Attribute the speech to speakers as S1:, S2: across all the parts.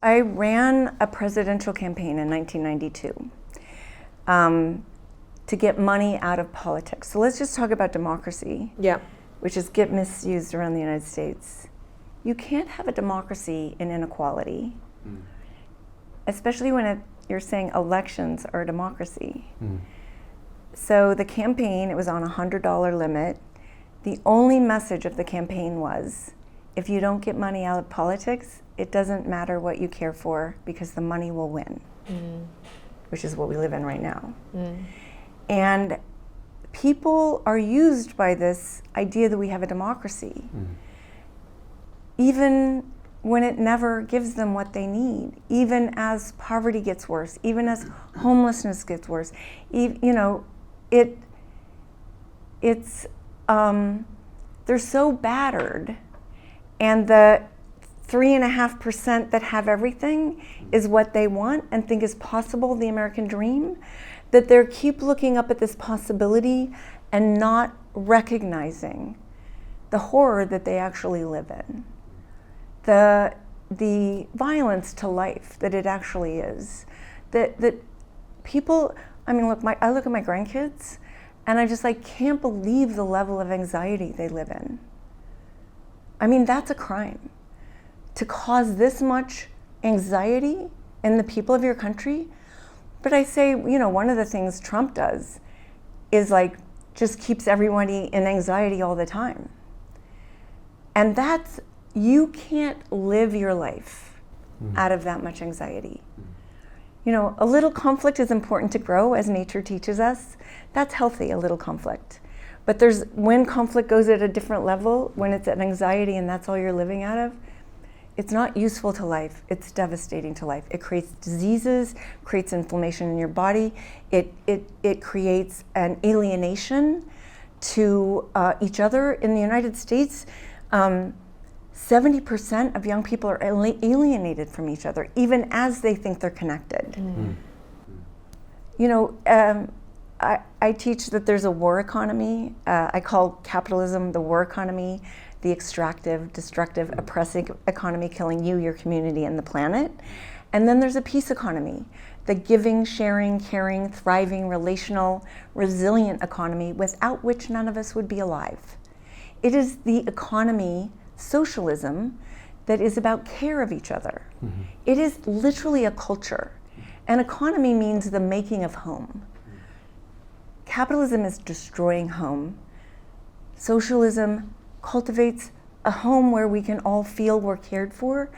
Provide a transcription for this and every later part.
S1: I ran a presidential campaign in 1992 to get money out of politics. So let's just talk about democracy, which is get misused around the United States. You can't have a democracy in inequality, especially when you're saying elections are a democracy. So the campaign, it was on a $100 limit. The only message of the campaign was, if you don't get money out of politics, it doesn't matter what you care for because the money will win, which is what we live in right now. And people are used by this idea that we have a democracy, even when it never gives them what they need, even as poverty gets worse, even as homelessness gets worse. They're so battered, and the 3.5% that have everything is what they want and think is possible, the American dream, that they keep looking up at this possibility and not recognizing the horror that they actually live in, the violence to life that it actually is, that people, I mean, I look at my grandkids, and I just can't believe the level of anxiety they live in. I mean, that's a crime. To cause this much anxiety in the people of your country. But I say, one of the things Trump does is just keeps everybody in anxiety all the time. And you can't live your life out of that much anxiety. A little conflict is important to grow, as nature teaches us. That's healthy, a little conflict. But when conflict goes at a different level, when it's an anxiety and that's all you're living out of, it's not useful to life. It's devastating to life. It creates diseases, creates inflammation in your body. It creates an alienation to each other. In the United States, 70% of young people are alienated from each other, even as they think they're connected. I teach that there's a war economy. I call capitalism the war economy, the extractive, destructive, oppressive economy killing you, your community, and the planet. And then there's a peace economy, the giving, sharing, caring, thriving, relational, resilient economy without which none of us would be alive. It is the economy, socialism, that is about care of each other. It is literally a culture. An economy means the making of home. Capitalism is destroying home. Socialism cultivates a home where we can all feel we're cared for,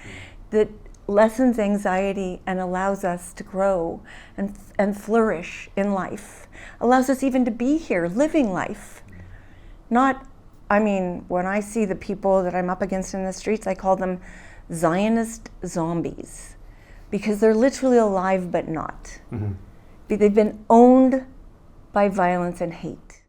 S1: that lessens anxiety and allows us to grow and flourish in life, allows us even to be here, living life. When I see the people that I'm up against in the streets, I call them Zionist zombies, because they're literally alive but not. They've been owned by violence and hate.